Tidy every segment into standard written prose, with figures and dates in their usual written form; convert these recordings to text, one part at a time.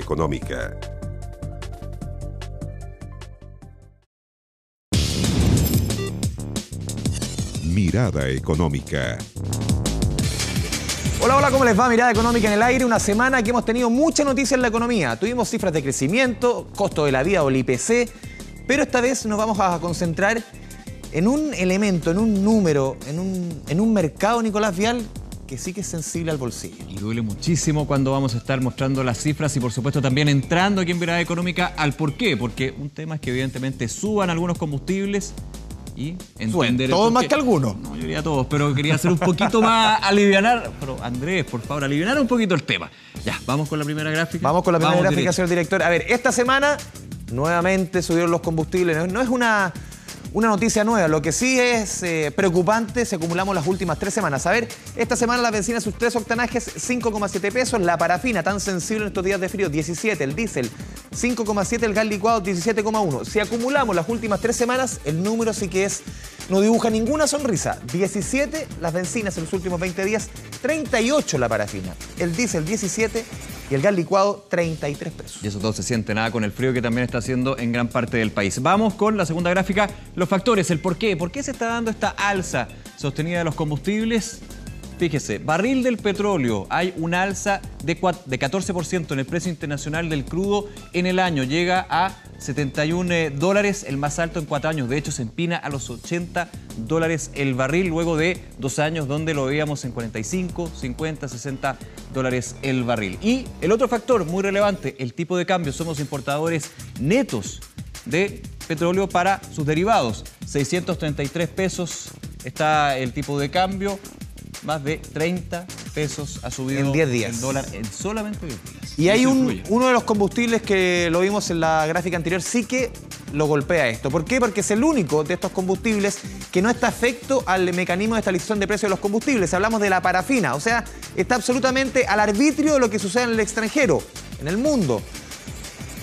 Económica. Mirada Económica. Hola, hola, ¿cómo les va? Mirada Económica en el aire. Una semana que hemos tenido mucha noticia en la economía. Tuvimos cifras de crecimiento, costo de la vida o el IPC, pero esta vez nos vamos a concentrar en un elemento, en un número, en un mercado, Nicolás Vial, que sí que es sensible al bolsillo. Y duele muchísimo cuando vamos a estar mostrando las cifras y por supuesto también entrando aquí en Mirada Económica al por qué. Porque un tema es que evidentemente suban algunos combustibles y entender... Todos más que algunos. No, yo diría todos, pero quería hacer un poquito más alivianar. Pero Andrés, por favor, alivianar un poquito el tema. Ya, vamos con la primera gráfica. Vamos con la primera gráfica, directo. señor director. A ver, esta semana nuevamente subieron los combustibles. No es una noticia nueva, lo que sí es preocupante, si acumulamos las últimas 3 semanas. A ver, esta semana la benzina, sus 3 octanajes, 5,7 pesos. La parafina, tan sensible en estos días de frío, 17. El diésel, 5,7. El gas licuado, 17,1. Si acumulamos las últimas 3 semanas, el número sí que no dibuja ninguna sonrisa. 17 las bencinas en los últimos 20 días, 38 la parafina. El diésel, 17. Y el gas licuado, 33 pesos. Y eso todo se siente nada con el frío que también está haciendo en gran parte del país. Vamos con la segunda gráfica, los factores, el por qué. ¿Por qué se está dando esta alza sostenida de los combustibles? Fíjese, barril del petróleo, hay una alza de 14% en el precio internacional del crudo en el año. Llega a $71, el más alto en 4 años. De hecho, se empina a los $80 el barril luego de 2 años donde lo veíamos en 45, 50, $60 el barril. Y el otro factor muy relevante, el tipo de cambio. Somos importadores netos de petróleo para sus derivados. 633 pesos está el tipo de cambio. Más de 30 pesos ha subido en 10 días. El dólar en solamente 10 días. Y hay uno de los combustibles que lo vimos en la gráfica anterior, sí que lo golpea esto. ¿Por qué? Porque es el único de estos combustibles que no está afecto al mecanismo de estabilización de precios de los combustibles. Hablamos de la parafina, o sea, está absolutamente al arbitrio de lo que sucede en el extranjero, en el mundo.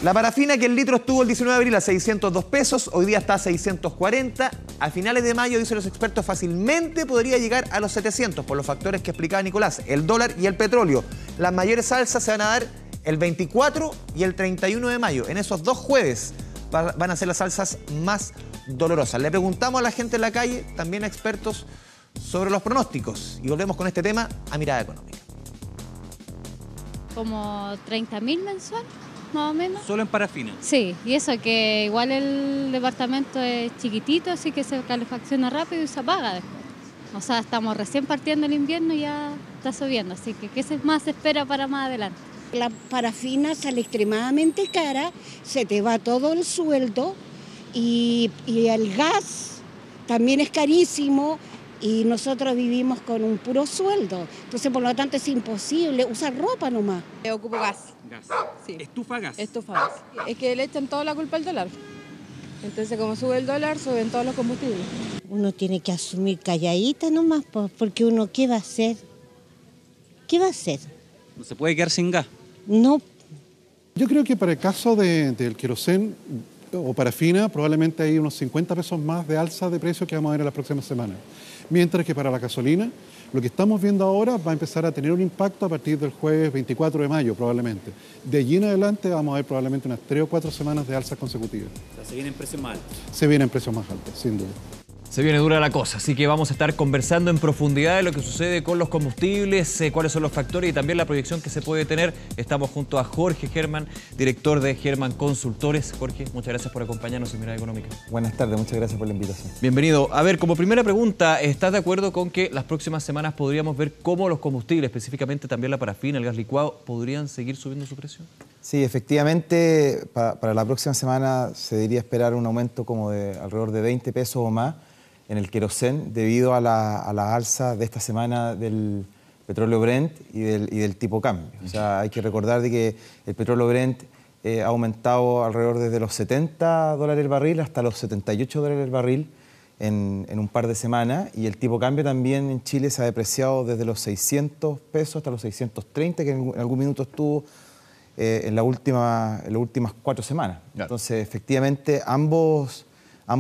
La parafina, que el litro estuvo el 19 de abril a 602 pesos, hoy día está a 640. A finales de mayo, dicen los expertos, fácilmente podría llegar a los 700 por los factores que explicaba Nicolás, el dólar y el petróleo. Las mayores alzas se van a dar el 24 y el 31 de mayo. En esos 2 jueves van a ser las alzas más dolorosas. Le preguntamos a la gente en la calle, también a expertos, sobre los pronósticos. Y volvemos con este tema a Mirada Económica. Como 30.000 mensual, más o menos. ¿Solo en parafina? Sí, y eso que igual el departamento es chiquitito, así que se calefacciona rápido y se apaga después. O sea, estamos recién partiendo el invierno y ya está subiendo, así que ¿qué más se espera para más adelante? La parafina sale extremadamente cara, se te va todo el sueldo y el gas también es carísimo y nosotros vivimos con un puro sueldo. Entonces, por lo tanto, es imposible usar ropa nomás. Ocupo gas. Gas. Sí. ¿Estufa gas? Estufa gas. Es que le echan toda la culpa al dólar. Entonces, como sube el dólar, suben todos los combustibles. Uno tiene que asumir calladita nomás, porque uno, ¿qué va a hacer? ¿Qué va a hacer? ¿No se puede quedar sin gas? No. Yo creo que para el caso del querosén o parafina, probablemente hay unos 50 pesos más de alza de precio que vamos a ver en las próximas semanas. Mientras que para la gasolina, lo que estamos viendo ahora va a empezar a tener un impacto a partir del jueves 24 de mayo, probablemente. De allí en adelante vamos a ver probablemente unas 3 o 4 semanas de alzas consecutivas. O sea, se vienen precios más altos. Se vienen precios más altos, sin duda. Se viene dura la cosa, así que vamos a estar conversando en profundidad de lo que sucede con los combustibles, cuáles son los factores y también la proyección que se puede tener. Estamos junto a Jorge Germán, director de Germán Consultores. Jorge, muchas gracias por acompañarnos en Mirada Económica. Buenas tardes, muchas gracias por la invitación. Bienvenido. A ver, como primera pregunta, ¿estás de acuerdo con que las próximas semanas podríamos ver cómo los combustibles, específicamente también la parafina, el gas licuado, podrían seguir subiendo su precio? Sí, efectivamente, para la próxima semana se debería esperar un aumento como de alrededor de 20 pesos o más en el querosén debido a la alza de esta semana del petróleo Brent y del tipo cambio. O sea, hay que recordar de que el petróleo Brent ha aumentado alrededor desde los $70 el barril hasta los $78 el barril en un par de semanas, y el tipo cambio también en Chile se ha depreciado desde los 600 pesos hasta los 630, que en algún minuto estuvo en las últimas 4 semanas. Claro. Entonces, efectivamente, ambos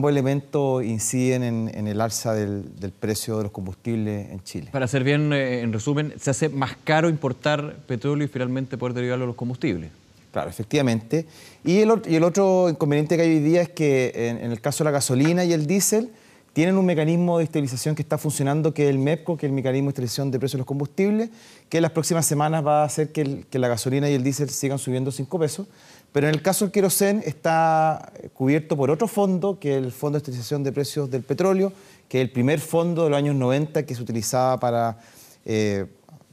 elementos inciden en el alza del precio de los combustibles en Chile. Para hacer bien, en resumen, ¿se hace más caro importar petróleo y finalmente poder derivarlo a los combustibles? Claro, efectivamente. Y el otro inconveniente que hay hoy día es que en el caso de la gasolina y el diésel tienen un mecanismo de estabilización que está funcionando, que es el MEPCO, que es el mecanismo de estabilización de precios de los combustibles, que en las próximas semanas va a hacer que la gasolina y el diésel sigan subiendo 5 pesos. Pero en el caso del querosén está cubierto por otro fondo, que es el Fondo de Estabilización de Precios del Petróleo, que es el primer fondo de los años 90 que se utilizaba para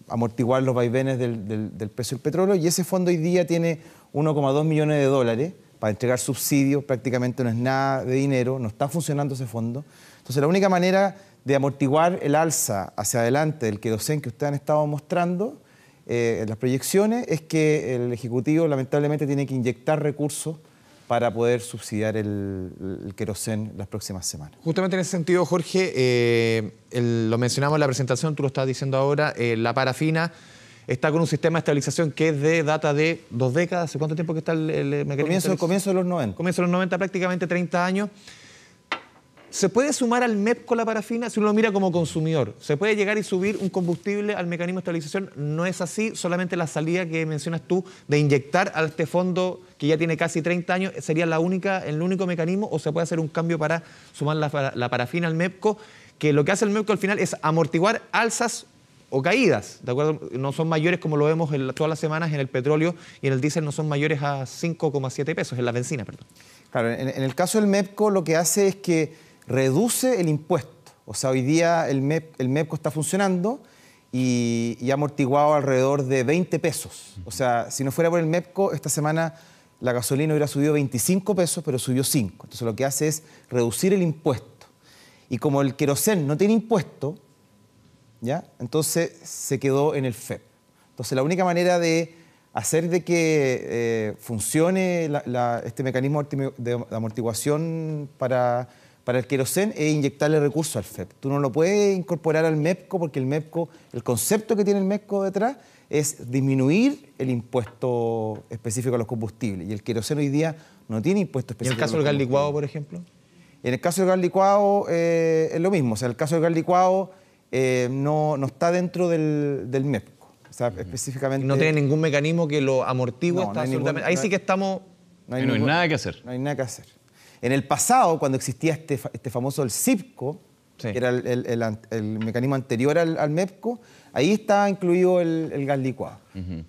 amortiguar los vaivenes del precio del petróleo, y ese fondo hoy día tiene 1,2 millones de dólares para entregar subsidios, prácticamente no es nada de dinero, no está funcionando ese fondo. Entonces la única manera de amortiguar el alza hacia adelante del querosén que ustedes han estado mostrando en las proyecciones es que el Ejecutivo lamentablemente tiene que inyectar recursos para poder subsidiar el querosén las próximas semanas. Justamente en ese sentido, Jorge, lo mencionamos en la presentación, tú lo estás diciendo ahora, la parafina está con un sistema de estabilización que es de data de 2 décadas. ¿Hace cuánto tiempo que está el mecanismo? Comienzo de los 90. Comienzo de los 90, prácticamente 30 años. ¿Se puede sumar al MEPCO la parafina si uno lo mira como consumidor? ¿Se puede llegar y subir un combustible al mecanismo de estabilización? No es así, solamente la salida que mencionas tú de inyectar a este fondo que ya tiene casi 30 años sería el único mecanismo, o se puede hacer un cambio para sumar la parafina al MEPCO, que lo que hace el MEPCO al final es amortiguar alzas o caídas, ¿de acuerdo? No son mayores como lo vemos todas las semanas en el petróleo, y en el diésel no son mayores a 5,7 pesos, en la benzina, perdón. Claro, en el caso del MEPCO lo que hace es que reduce el impuesto. O sea, hoy día el MEPCO está funcionando y ha amortiguado alrededor de 20 pesos. O sea, si no fuera por el MEPCO, esta semana la gasolina hubiera subido 25 pesos, pero subió 5. Entonces lo que hace es reducir el impuesto. Y como el querosén no tiene impuesto, ¿ya? Entonces se quedó en el FEP. Entonces la única manera de hacer de que funcione este mecanismo de amortiguación para el querosén es inyectarle recursos al FEP. Tú no lo puedes incorporar al MEPCO porque el MEPCO, el concepto que tiene el MEPCO detrás es disminuir el impuesto específico a los combustibles. Y el querosén hoy día no tiene impuesto específico. ¿Y en el caso del gas licuado, por ejemplo? En el caso del gas licuado es lo mismo. O sea, el caso del gas licuado no está dentro del MEPCO. O sea, específicamente... No tiene ningún mecanismo que lo amortigue. Ahí sí que estamos... No hay nada que hacer. No hay nada que hacer. En el pasado, cuando existía este famoso el CIPCO, sí, que era el mecanismo anterior al MEPCO, ahí estaba incluido el gas licuado.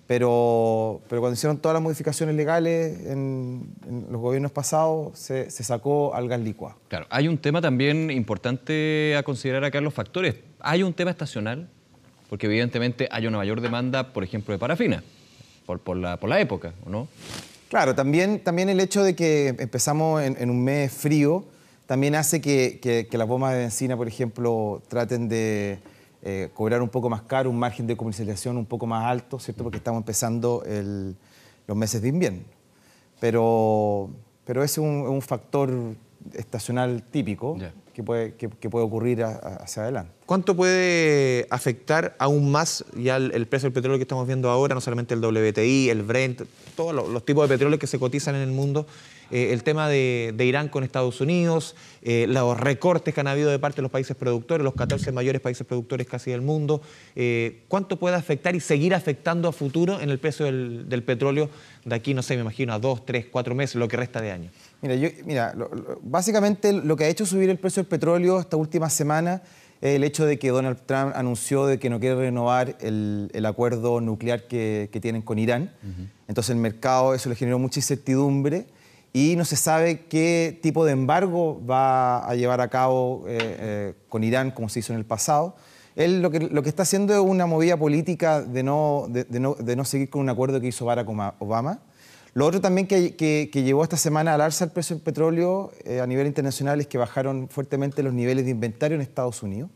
Pero cuando hicieron todas las modificaciones legales en los gobiernos pasados, se sacó al gas licuado. Claro, hay un tema también importante a considerar acá en los factores. Hay un tema estacional, porque evidentemente hay una mayor demanda, por ejemplo, de parafina, por la época, ¿o no? Claro, también el hecho de que empezamos en un mes frío también hace que las bombas de benzina, por ejemplo, traten de cobrar un poco más caro, un margen de comercialización un poco más alto, ¿cierto? Porque estamos empezando los meses de invierno. Pero ese es un factor estacional típico, yeah, que puede ocurrir hacia adelante. ¿Cuánto puede afectar aún más ya el precio del petróleo que estamos viendo ahora, no solamente el WTI, el Brent, todos los tipos de petróleo que se cotizan en el mundo, el tema de Irán con Estados Unidos, los recortes que han habido de parte de los países productores, los 14 mayores países productores casi del mundo? ¿Cuánto puede afectar y seguir afectando a futuro en el precio del petróleo de aquí, no sé, me imagino, a 2, 3, 4 meses, lo que resta de año? Básicamente lo que ha hecho subir el precio del petróleo esta última semana es el hecho de que Donald Trump anunció de que no quiere renovar el acuerdo nuclear que tienen con Irán. Entonces el mercado, eso le generó mucha incertidumbre y no se sabe qué tipo de embargo va a llevar a cabo con Irán, como se hizo en el pasado. Él lo que está haciendo es una movida política de no seguir con un acuerdo que hizo Barack Obama. Lo otro también que llevó esta semana al alza el precio del petróleo a nivel internacional es que bajaron fuertemente los niveles de inventario en Estados Unidos.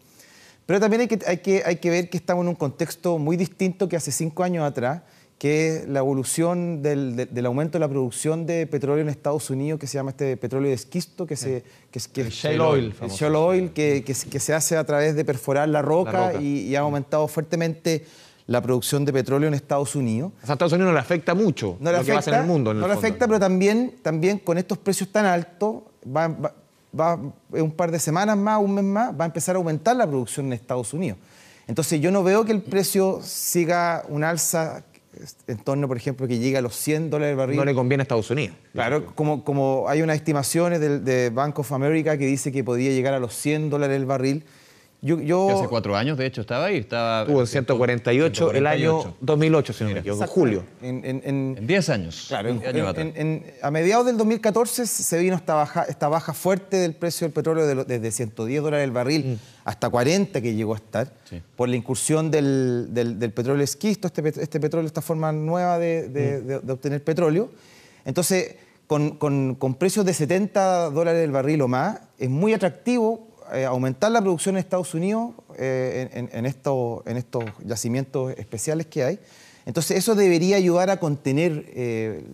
Pero también hay que ver que estamos en un contexto muy distinto que hace 5 años atrás, que es la evolución del aumento de la producción de petróleo en Estados Unidos, que se llama este petróleo de esquisto, el shale oil. El shale oil, que se hace a través de perforar la roca. Y ha aumentado fuertemente la producción de petróleo en Estados Unidos. A Estados Unidos no le afecta mucho lo que pasa en el mundo. No le afecta, pero también con estos precios tan altos, en un par de semanas más, un mes más, va a empezar a aumentar la producción en Estados Unidos. Entonces yo no veo que el precio siga un alza en torno, por ejemplo, que llegue a los $100 el barril. No le conviene a Estados Unidos. Claro, como hay unas estimaciones de Bank of America que dice que podría llegar a los $100 el barril. Que hace 4 años, de hecho, estaba ahí. Estuvo en 148 el año 2008, si no me equivoco, en julio. En 10 años. Claro, a mediados del 2014 se vino esta baja fuerte del precio del petróleo desde $110 el barril hasta 40 que llegó a estar, por la incursión del petróleo esquisto, este petróleo, esta forma nueva de obtener petróleo. Entonces, con precios de $70 el barril o más, es muy atractivo aumentar la producción en Estados Unidos en estos yacimientos especiales que hay. Entonces eso debería ayudar a contener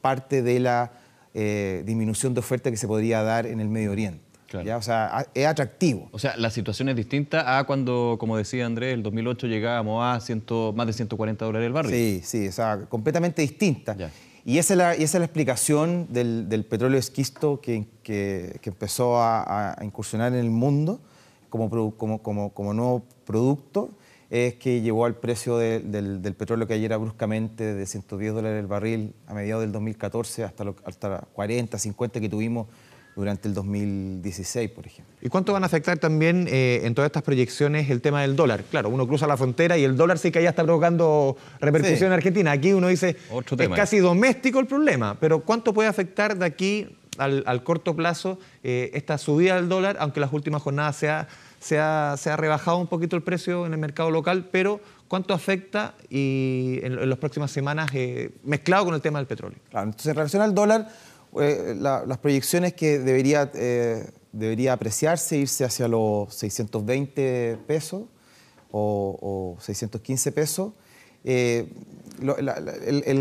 parte de la disminución de oferta que se podría dar en el Medio Oriente. Claro. ¿Ya? O sea, es atractivo. O sea, la situación es distinta a cuando, como decía Andrés, el 2008 llegábamos a más de $140 el barril. Sí, o sea, completamente distinta. Ya. Y esa es la explicación del petróleo esquisto que empezó a incursionar en el mundo como nuevo producto, es que llevó al precio del petróleo que ayer era bruscamente de $110 el barril a mediados del 2014 hasta 40, 50 que tuvimos durante el 2016, por ejemplo. ¿Y cuánto van a afectar también en todas estas proyecciones el tema del dólar? Claro, uno cruza la frontera y el dólar sí que ya está provocando repercusión en Argentina. Aquí uno dice, es casi doméstico el problema, pero ¿cuánto puede afectar de aquí al corto plazo esta subida del dólar, aunque las últimas jornadas se ha rebajado un poquito el precio en el mercado local, pero cuánto afecta y en las próximas semanas mezclado con el tema del petróleo? Claro, entonces en relación al dólar, las proyecciones que debería apreciarse, irse hacia los 620 pesos o 615 pesos. El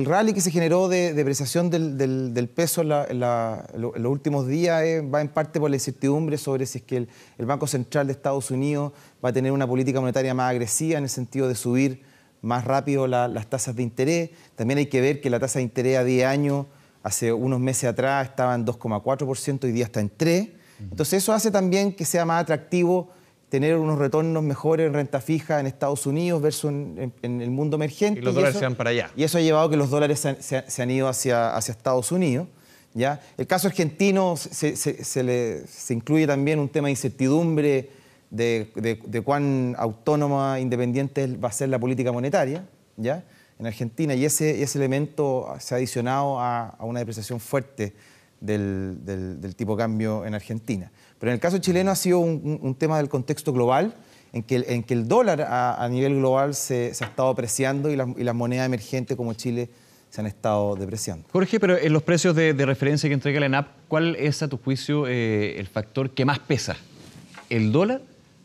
rally que se generó de depreciación del peso en los últimos días va en parte por la incertidumbre sobre si es que el Banco Central de Estados Unidos va a tener una política monetaria más agresiva en el sentido de subir más rápido las tasas de interés. También hay que ver que la tasa de interés a 10 años hace unos meses atrás estaba en 2,4%, hoy día está en 3%. Entonces eso hace también que sea más atractivo tener unos retornos mejores en renta fija en Estados Unidos versus en el mundo emergente. Y los dólares se van para allá. Y eso ha llevado a que los dólares se han ido hacia Estados Unidos. ¿Ya? El caso argentino se incluye también un tema de incertidumbre de cuán autónoma, independiente va a ser la política monetaria, ¿ya? En Argentina, y ese elemento se ha adicionado a una depreciación fuerte del tipo de cambio en Argentina. Pero en el caso chileno ha sido un tema del contexto global, en que el dólar a nivel global se ha estado apreciando y las monedas emergentes como Chile se han estado depreciando. Jorge, pero en los precios de referencia que entrega la ENAP, ¿cuál es a tu juicio el factor que más pesa? ¿El dólar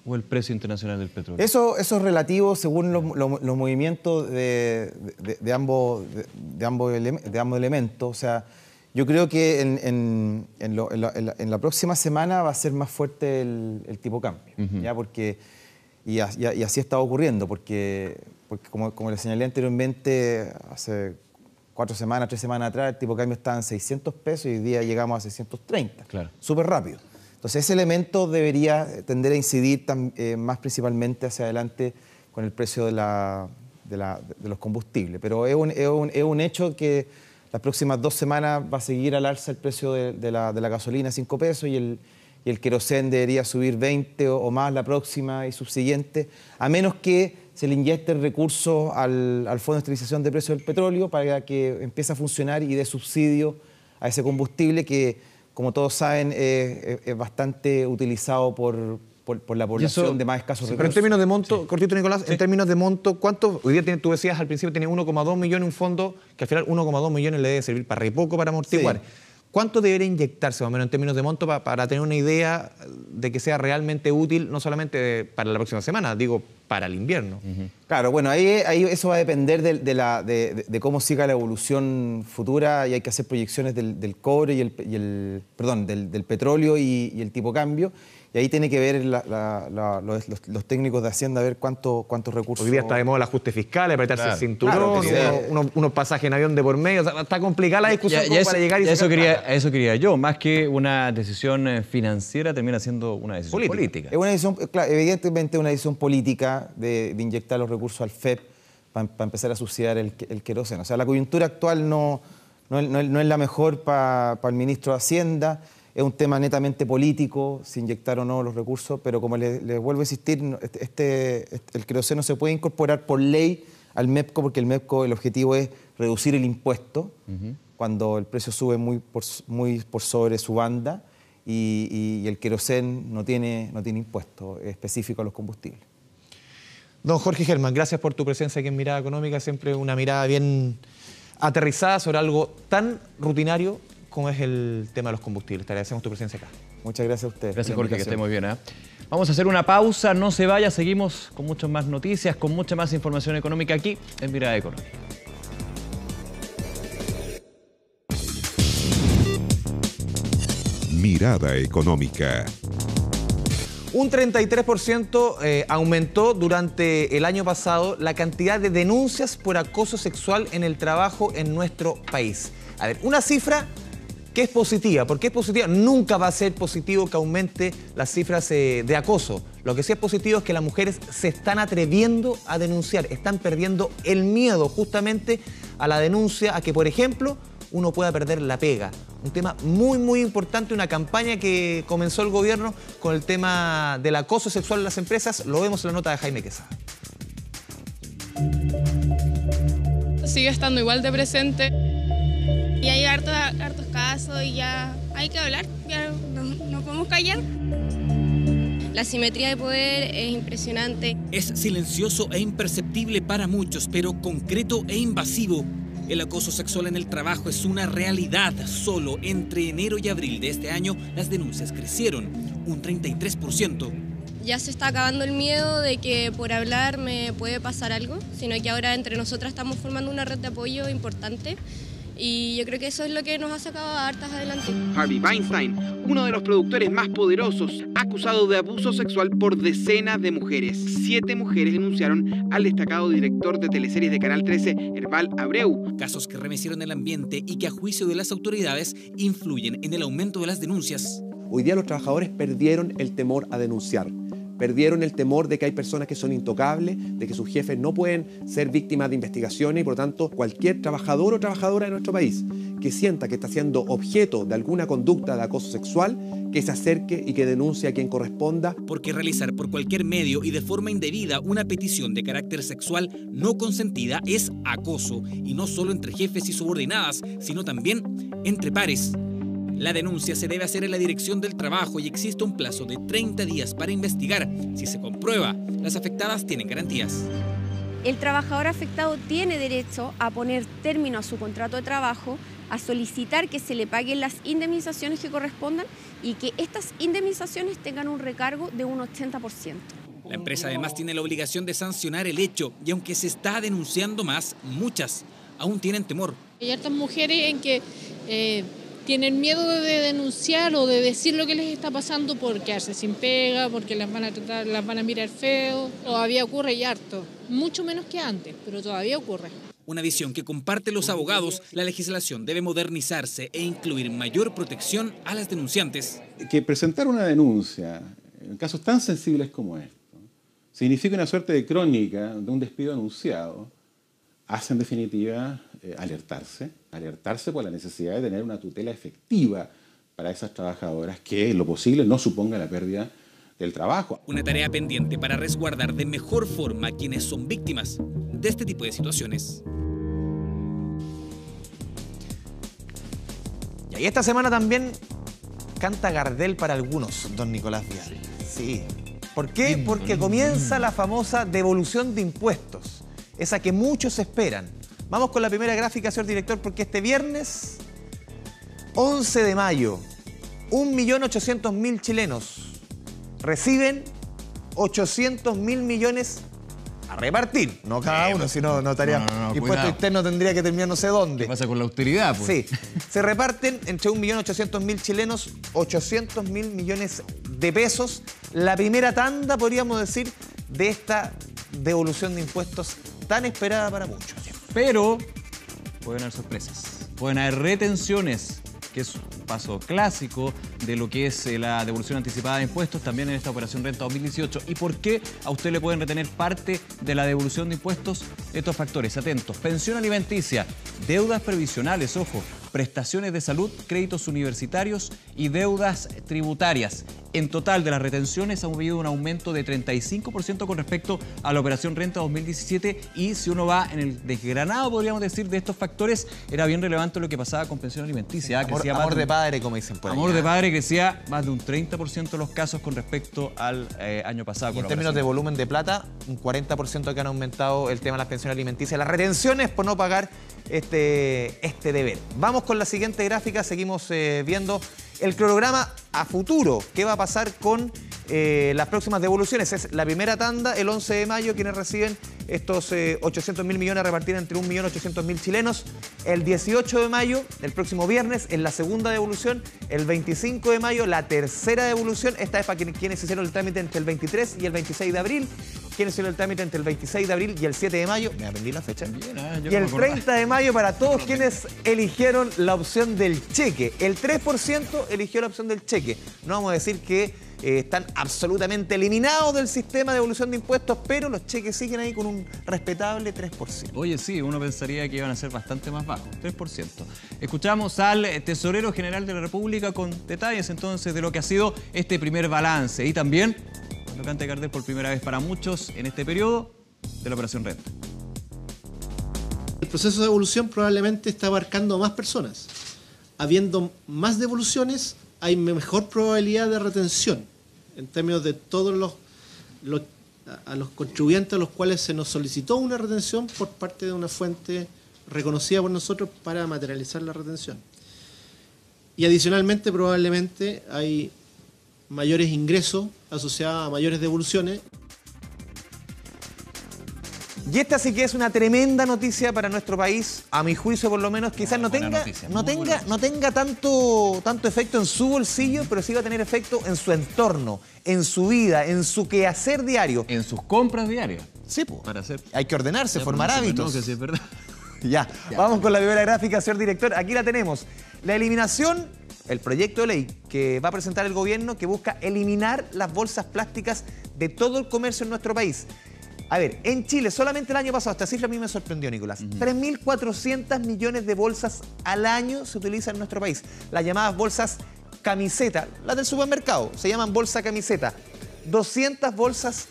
o el precio internacional del petróleo? Eso es relativo según los movimientos de ambos elementos. O sea, yo creo que en la próxima semana va a ser más fuerte el tipo de cambio, ¿ya? Y así está ocurriendo, porque como les señalé anteriormente, hace 3 semanas atrás, el tipo de cambio estaba en 600 pesos y hoy día llegamos a 630. Claro. Súper rápido. Entonces ese elemento debería tender a incidir más principalmente hacia adelante con el precio de los combustibles. Pero es un hecho que las próximas 2 semanas va a seguir al alza el precio de la gasolina, 5 pesos, y el querosén debería subir 20 o más la próxima y subsiguiente, a menos que se le inyecte recursos al Fondo de Estabilización de Precios del Petróleo para que empiece a funcionar y dé subsidio a ese combustible que, como todos saben, es bastante utilizado por la población de más escasos recursos. Pero en términos de monto, cortito Nicolás, en términos de monto, ¿cuánto? Hoy día tú decías al principio tiene 1,2 millones un fondo que al final 1,2 millones le debe servir para re poco para amortiguar. Sí. ¿Cuánto debería inyectarse más o menos en términos de monto para tener una idea de que sea realmente útil, no solamente para la próxima semana, digo, para el invierno? Claro, bueno, ahí eso va a depender de cómo siga la evolución futura, y hay que hacer proyecciones del cobre del petróleo y el tipo de cambio. Y ahí tiene que ver los técnicos de Hacienda a ver cuántos recursos. Hoy día está de moda el ajuste fiscal, apretarse el cinturón, unos pasajes en avión de por medio. O sea, está complicada la discusión para llegar y eso quería yo. Más que una decisión financiera, termina siendo una decisión política. Es una decisión, evidentemente una decisión política de inyectar los recursos al FEP empezar a subsidiar el queroseno. O sea, la coyuntura actual no es la mejor para el ministro de Hacienda. Es un tema netamente político, si inyectar o no los recursos, pero como les vuelvo a insistir, el queroseno se puede incorporar por ley al MEPCO, porque el MEPCO, el objetivo es reducir el impuesto cuando el precio sube muy por sobre su banda, y el queroseno no tiene impuesto específico a los combustibles. Don Jorge Gelman, gracias por tu presencia aquí en Mirada Económica, siempre una mirada bien aterrizada sobre algo tan rutinario como es el tema de los combustibles. Te agradecemos tu presencia acá. Muchas gracias a ustedes. Gracias, Jorge, que esté muy bien. Vamos a hacer una pausa, no se vaya, seguimos con muchas más noticias, con mucha más información económica aquí en Mirada Económica. Mirada Económica. Un 33% aumentó durante el año pasado la cantidad de denuncias por acoso sexual en el trabajo en nuestro país. A ver, una cifra que es positiva. ¿Por qué es positiva? Nunca va a ser positivo que aumente las cifras de acoso. Lo que sí es positivo es que las mujeres se están atreviendo a denunciar, están perdiendo el miedo justamente a la denuncia, a que, por ejemplo, uno pueda perder la pega. Un tema muy, muy importante, una campaña que comenzó el gobierno con el tema del acoso sexual en las empresas. Lo vemos en la nota de Jaime Quesada. Sigue estando igual de presente. Y hay hartos casos y ya hay que hablar, ya no podemos callar. La asimetría de poder es impresionante. Es silencioso e imperceptible para muchos, pero concreto e invasivo. El acoso sexual en el trabajo es una realidad. Solo entre enero y abril de este año las denuncias crecieron un 33%. Ya se está acabando el miedo de que por hablar me puede pasar algo, sino que ahora entre nosotras estamos formando una red de apoyo importante. Y yo creo que eso es lo que nos ha sacado a hartas adelante. Harvey Weinstein, uno de los productores más poderosos, acusado de abuso sexual por decenas de mujeres. 7 mujeres denunciaron al destacado director de teleseries de Canal 13, Herval Abreu. Casos que remecieron el ambiente y que a juicio de las autoridades influyen en el aumento de las denuncias. Hoy día los trabajadores perdieron el temor a denunciar. Perdieron el temor de que hay personas que son intocables, de que sus jefes no pueden ser víctimas de investigaciones y por lo tanto cualquier trabajador o trabajadora de nuestro país que sienta que está siendo objeto de alguna conducta de acoso sexual, que se acerque y que denuncie a quien corresponda. Porque realizar por cualquier medio y de forma indebida una petición de carácter sexual no consentida es acoso, y no solo entre jefes y subordinadas, sino también entre pares. La denuncia se debe hacer en la Dirección del Trabajo y existe un plazo de 30 días para investigar. Si se comprueba, las afectadas tienen garantías. El trabajador afectado tiene derecho a poner término a su contrato de trabajo, a solicitar que se le paguen las indemnizaciones que correspondan y que estas indemnizaciones tengan un recargo de un 80%. La empresa además tiene la obligación de sancionar el hecho y aunque se está denunciando más, muchas aún tienen temor. Hay hartas mujeres en que tienen miedo de denunciar o de decir lo que les está pasando por quedarse sin pega, porque las van a mirar feo. Todavía ocurre y harto, mucho menos que antes, pero todavía ocurre. Una visión que comparten los abogados. La legislación debe modernizarse e incluir mayor protección a las denunciantes. Que presentar una denuncia en casos tan sensibles como estos significa una suerte de crónica de un despido anunciado. Hace en definitiva alertarse por la necesidad de tener una tutela efectiva para esas trabajadoras que en lo posible no suponga la pérdida del trabajo. Una tarea pendiente para resguardar de mejor forma a quienes son víctimas de este tipo de situaciones. Y esta semana también canta Gardel para algunos, don Nicolás Vial. Sí. ¿Por qué? Porque comienza la famosa devolución de impuestos, esa que muchos esperan. Vamos con la primera gráfica, señor director, porque este viernes 11 de mayo, 1.800.000 chilenos reciben 800.000 millones a repartir. No cada uno, si no estaría impuesto cuidado. Interno tendría que terminar no sé dónde. ¿Qué pasa con la austeridad? Pues? Sí, se reparten entre 1.800.000 chilenos 800.000 millones de pesos. La primera tanda, podríamos decir, de esta devolución de impuestos tan esperada para muchos. Pero pueden haber sorpresas, pueden haber retenciones. que es un paso clásico de lo que es la devolución anticipada de impuestos, también en esta operación Renta 2018. ¿Y por qué a usted le pueden retener parte de la devolución de impuestos? Estos factores, atentos: pensión alimenticia, deudas previsionales, ojo, prestaciones de salud, créditos universitarios y deudas tributarias. En total, de las retenciones ha habido un aumento de 35% con respecto a la operación Renta 2017, y si uno va en el desgranado, podríamos decir, de estos factores, era bien relevante lo que pasaba con pensión alimenticia. Amor de padre, como dicen por ahí. Amor de padre, crecía más de un 30% los casos con respecto al año pasado. Y en términos de volumen de plata, un 40% que han aumentado el tema de las pensiones alimenticias, las retenciones por no pagar este deber. Vamos con la siguiente gráfica, seguimos viendo el cronograma a futuro. ¿Qué va a pasar con las próximas devoluciones? Es la primera tanda, el 11 de mayo, quienes reciben estos 800.000 millones a repartir entre 1.800.000 chilenos. El 18 de mayo, el próximo viernes, es la segunda devolución. El 25 de mayo, la tercera devolución. Esta es para quienes hicieron el trámite entre el 23 y el 26 de abril. Quienes hicieron el trámite entre el 26 de abril y el 7 de mayo. Me aprendí la fecha. Y el 30 de mayo para todos quienes eligieron la opción del cheque. El 3% eligió la opción del cheque. No vamos a decir que están absolutamente eliminados del sistema de devolución de impuestos, pero los cheques siguen ahí con un respetable 3%. Oye, sí, uno pensaría que iban a ser bastante más bajos, 3%. Escuchamos al tesorero general de la República con detalles entonces de lo que ha sido este primer balance, y también lo que ante Gardel por primera vez para muchos en este periodo de la operación Renta. El proceso de devolución probablemente está abarcando más personas. Habiendo más devoluciones, hay mejor probabilidad de retención en términos de todos a los contribuyentes a los cuales se nos solicitó una retención por parte de una fuente reconocida por nosotros para materializar la retención. Y adicionalmente, probablemente hay mayores ingresos asociados a mayores devoluciones. Y esta sí que es una tremenda noticia para nuestro país, a mi juicio por lo menos. Quizás no tenga tanto efecto en su bolsillo, pero sí va a tener efecto en su entorno, en su vida, en su quehacer diario. En sus compras diarias. Sí, pues. Para hacer... Hay que ordenarse, formar hábitos. No, que sí es verdad. Ya, vamos con la primera gráfica, señor director. Aquí la tenemos. La eliminación, el proyecto de ley que va a presentar el gobierno, que busca eliminar las bolsas plásticas de todo el comercio en nuestro país. A ver, en Chile, solamente el año pasado, esta cifra a mí me sorprendió, Nicolás. 3.400 millones de bolsas al año se utilizan en nuestro país. Las llamadas bolsas camiseta, las del supermercado, se llaman bolsa camiseta. 200 bolsas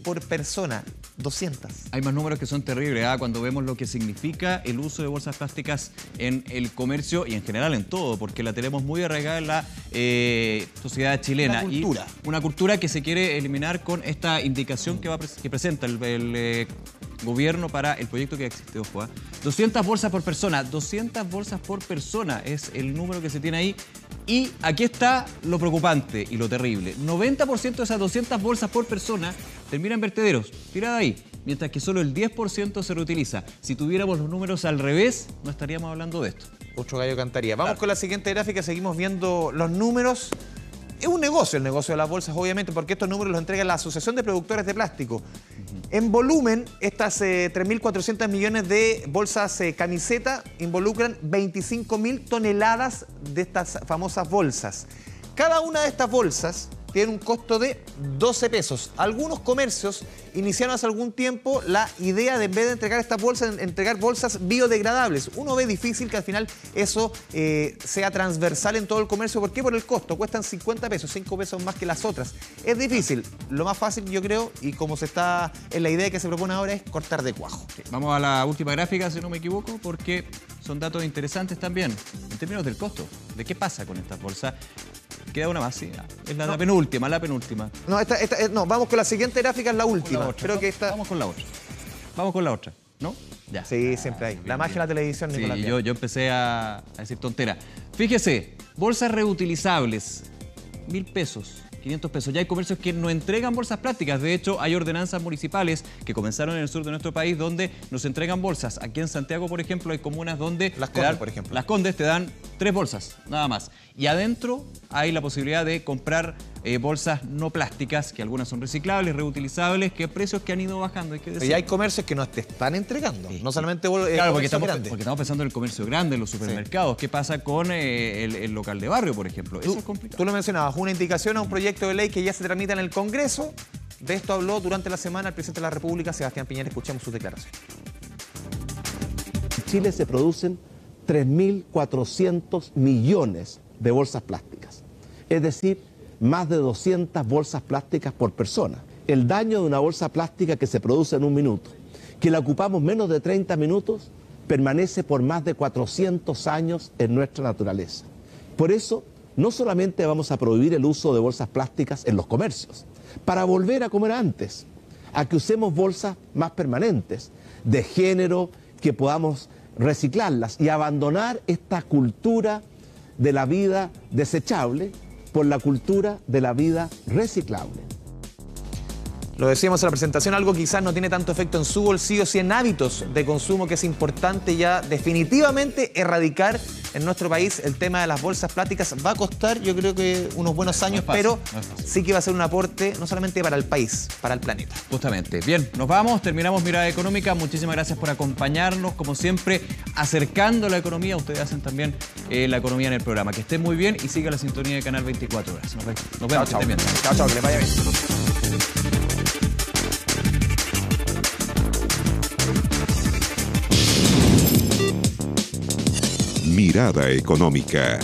por persona. 200. Hay más números que son terribles, cuando vemos lo que significa el uso de bolsas plásticas en el comercio y en general en todo, porque la tenemos muy arraigada en la sociedad chilena. Una cultura. Y una cultura que se quiere eliminar con esta indicación que presenta el gobierno para el proyecto que existe. Ojo, 200 bolsas por persona. 200 bolsas por persona es el número que se tiene ahí. Y aquí está lo preocupante y lo terrible. 90% de esas 200 bolsas por persona terminan en vertederos, tiradas ahí, mientras que solo el 10% se reutiliza. Si tuviéramos los números al revés, no estaríamos hablando de esto. Otro gallo cantaría. Vamos con la siguiente gráfica, seguimos viendo los números. Es un negocio el negocio de las bolsas, obviamente, porque estos números los entrega la Asociación de Productores de Plástico. En volumen, estas 3.400 millones de bolsas camiseta involucran 25.000 toneladas de estas famosas bolsas. Cada una de estas bolsas tiene un costo de 12 pesos. Algunos comercios iniciaron hace algún tiempo la idea de, en vez de entregar estas bolsas, entregar bolsas biodegradables. Uno ve difícil que al final eso sea transversal en todo el comercio. ¿Por qué? Por el costo. Cuestan 50 pesos, 5 pesos más que las otras. Es difícil. Lo más fácil, yo creo, y como se está en la idea que se propone ahora, es cortar de cuajo. Sí. Vamos a la última gráfica, si no me equivoco, porque son datos interesantes también en términos del costo. ¿De qué pasa con estas bolsas? Queda una más, sí. Es la penúltima, la penúltima. No, no, vamos con la siguiente gráfica, es la última. Creo que esta... Vamos con la otra. Vamos con la otra, ¿no? Ya. Sí, siempre hay. La magia de la televisión, Nicolás. Sí, yo empecé a decir tontera. Fíjese, bolsas reutilizables, 1.000 pesos. 500 pesos. Ya hay comercios que no entregan bolsas plásticas. De hecho, hay ordenanzas municipales que comenzaron en el sur de nuestro país donde nos entregan bolsas. Aquí en Santiago, por ejemplo, hay comunas donde... Las Condes, por ejemplo. Las Condes te dan 3 bolsas, nada más. Y adentro hay la posibilidad de comprar bolsas no plásticas, que algunas son reciclables, reutilizables, que precios que han ido bajando. Hay que decir. Y hay comercios que no te están entregando, no solamente claro, porque estamos pensando en el comercio grande, en los supermercados. ¿Qué pasa con el local de barrio, por ejemplo? Eso es complicado. Tú lo mencionabas, una indicación a un proyecto de ley que ya se tramita en el Congreso. De esto habló durante la semana el presidente de la República, Sebastián Piñera. Escuchemos sus declaraciones. En Chile se producen 3.400 millones de bolsas plásticas, es decir, más de 200 bolsas plásticas por persona. El daño de una bolsa plástica que se produce en un minuto, que la ocupamos menos de 30 minutos, permanece por más de 400 años en nuestra naturaleza. Por eso, no solamente vamos a prohibir el uso de bolsas plásticas en los comercios, para volver a comer antes, a que usemos bolsas más permanentes, de género, que podamos reciclarlas y abandonar esta cultura de la vida desechable por la cultura de la vida reciclable. Lo decíamos en la presentación, algo quizás no tiene tanto efecto en su bolsillo, sí en hábitos de consumo, que es importante ya definitivamente erradicar en nuestro país el tema de las bolsas plásticas. Va a costar, yo creo que unos buenos años, pero sí que va a ser un aporte no solamente para el país, para el planeta. Justamente. Bien, nos vamos, terminamos Mirada Económica. Muchísimas gracias por acompañarnos, como siempre, acercando la economía. Ustedes hacen también la economía en el programa. Que estén muy bien y siga la sintonía de Canal 24 Horas. Nos vemos. Chao, chao. Chao, que les vaya bien. Mirada Económica.